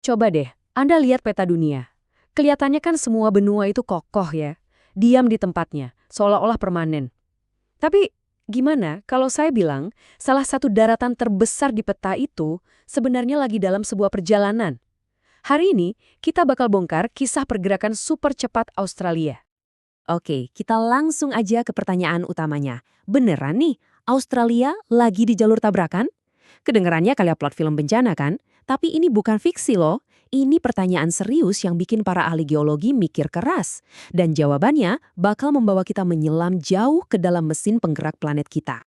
Coba deh, Anda lihat peta dunia. Kelihatannya kan semua benua itu kokoh ya, diam di tempatnya, seolah-olah permanen. Tapi gimana kalau saya bilang salah satu daratan terbesar di peta itu sebenarnya lagi dalam sebuah perjalanan? Hari ini kita bakal bongkar kisah pergerakan super cepat Australia. Oke, kita langsung aja ke pertanyaan utamanya. Beneran nih, Australia lagi di jalur tabrakan? Kedengarannya kayak plot film bencana kan? Tapi ini bukan fiksi loh. Ini pertanyaan serius yang bikin para ahli geologi mikir keras. Dan jawabannya bakal membawa kita menyelam jauh ke dalam mesin penggerak planet kita.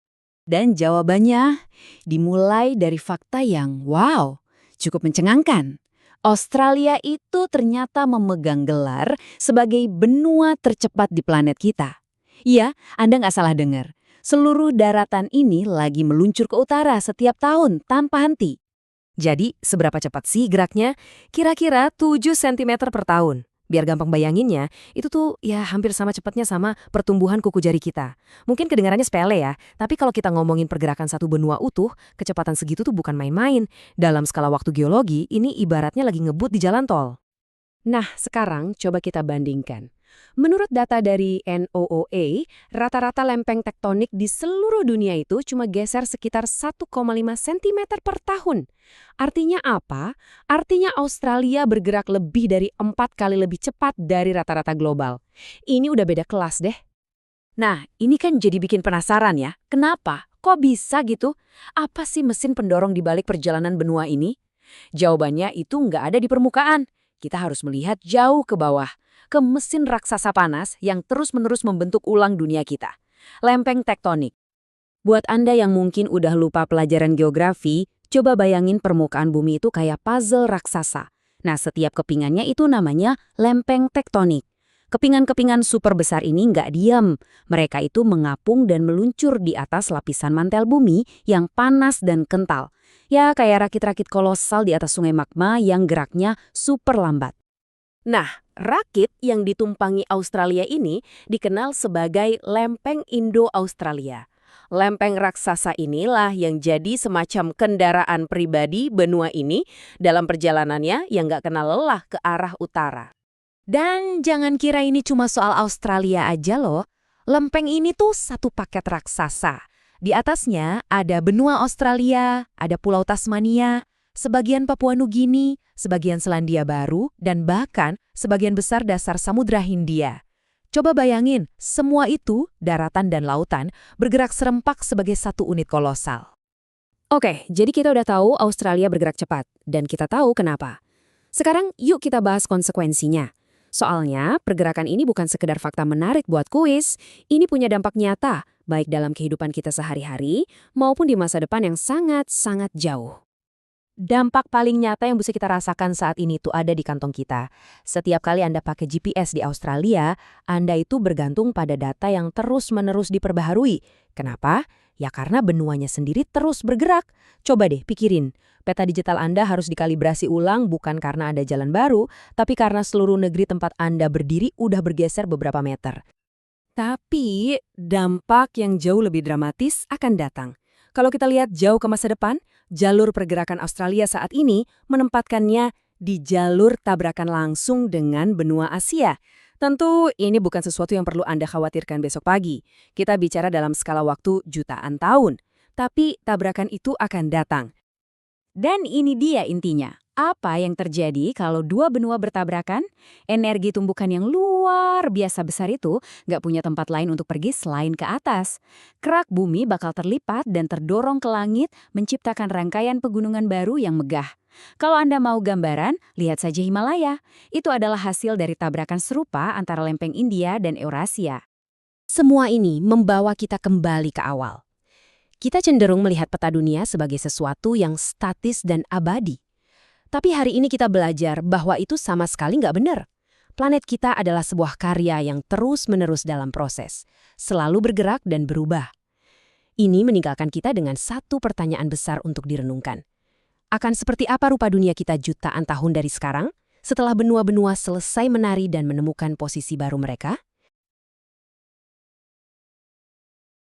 Dan jawabannya dimulai dari fakta yang wow, cukup mencengangkan. Australia itu ternyata memegang gelar sebagai benua tercepat di planet kita. Iya, Anda nggak salah dengar. Seluruh daratan ini lagi meluncur ke utara setiap tahun tanpa henti. Jadi, seberapa cepat sih geraknya? Kira-kira 7 cm per tahun. Biar gampang bayanginnya, itu tuh ya hampir sama cepatnya sama pertumbuhan kuku jari kita. Mungkin kedengarannya sepele ya, tapi kalau kita ngomongin pergerakan satu benua utuh, kecepatan segitu tuh bukan main-main. Dalam skala waktu geologi, ini ibaratnya lagi ngebut di jalan tol. Nah, sekarang coba kita bandingkan. Menurut data dari NOOA, rata-rata lempeng tektonik di seluruh dunia itu cuma geser sekitar 1,5 cm per tahun. Artinya apa? Artinya Australia bergerak lebih dari 4 kali lebih cepat dari rata-rata global. Ini udah beda kelas deh. Nah, ini kan jadi bikin penasaran ya. Kenapa? Kok bisa gitu? Apa sih mesin pendorong di balik perjalanan benua ini? Jawabannya itu nggak ada di permukaan. Kita harus melihat jauh ke bawah, ke mesin raksasa panas yang terus-menerus membentuk ulang dunia kita. Lempeng tektonik. Buat Anda yang mungkin udah lupa pelajaran geografi, coba bayangin permukaan bumi itu kayak puzzle raksasa. Nah, setiap kepingannya itu namanya lempeng tektonik. Kepingan-kepingan super besar ini nggak diam. Mereka itu mengapung dan meluncur di atas lapisan mantel bumi yang panas dan kental. Ya, kayak rakit-rakit kolosal di atas sungai magma yang geraknya super lambat. Nah, rakit yang ditumpangi Australia ini dikenal sebagai lempeng Indo-Australia. Lempeng raksasa inilah yang jadi semacam kendaraan pribadi benua ini dalam perjalanannya yang nggak kenal lelah ke arah utara. Dan jangan kira ini cuma soal Australia aja loh. Lempeng ini tuh satu paket raksasa. Di atasnya ada benua Australia, ada Pulau Tasmania, sebagian Papua Nugini, sebagian Selandia Baru, dan bahkan sebagian besar dasar Samudra Hindia. Coba bayangin, semua itu, daratan dan lautan, bergerak serempak sebagai satu unit kolosal. Oke, jadi kita udah tahu Australia bergerak cepat, dan kita tahu kenapa. Sekarang yuk kita bahas konsekuensinya. Soalnya, pergerakan ini bukan sekedar fakta menarik buat kuis, ini punya dampak nyata, baik dalam kehidupan kita sehari-hari maupun di masa depan yang sangat-sangat jauh. Dampak paling nyata yang bisa kita rasakan saat ini tuh ada di kantong kita. Setiap kali Anda pakai GPS di Australia, Anda itu bergantung pada data yang terus-menerus diperbaharui. Kenapa? Ya karena benuanya sendiri terus bergerak. Coba deh pikirin, peta digital Anda harus dikalibrasi ulang bukan karena ada jalan baru, tapi karena seluruh negeri tempat Anda berdiri udah bergeser beberapa meter. Tapi dampak yang jauh lebih dramatis akan datang. Kalau kita lihat jauh ke masa depan, jalur pergerakan Australia saat ini menempatkannya di jalur tabrakan langsung dengan benua Asia. Tentu ini bukan sesuatu yang perlu Anda khawatirkan besok pagi. Kita bicara dalam skala waktu jutaan tahun. Tapi tabrakan itu akan datang. Dan ini dia intinya. Apa yang terjadi kalau dua benua bertabrakan? Energi tumbukan yang luar biasa besar itu nggak punya tempat lain untuk pergi selain ke atas. Kerak bumi bakal terlipat dan terdorong ke langit menciptakan rangkaian pegunungan baru yang megah. Kalau Anda mau gambaran, lihat saja Himalaya. Itu adalah hasil dari tabrakan serupa antara lempeng India dan Eurasia. Semua ini membawa kita kembali ke awal. Kita cenderung melihat peta dunia sebagai sesuatu yang statis dan abadi. Tapi hari ini kita belajar bahwa itu sama sekali nggak benar. Planet kita adalah sebuah karya yang terus-menerus dalam proses, selalu bergerak dan berubah. Ini meninggalkan kita dengan satu pertanyaan besar untuk direnungkan. Akan seperti apa rupa dunia kita jutaan tahun dari sekarang, setelah benua-benua selesai menari dan menemukan posisi baru mereka?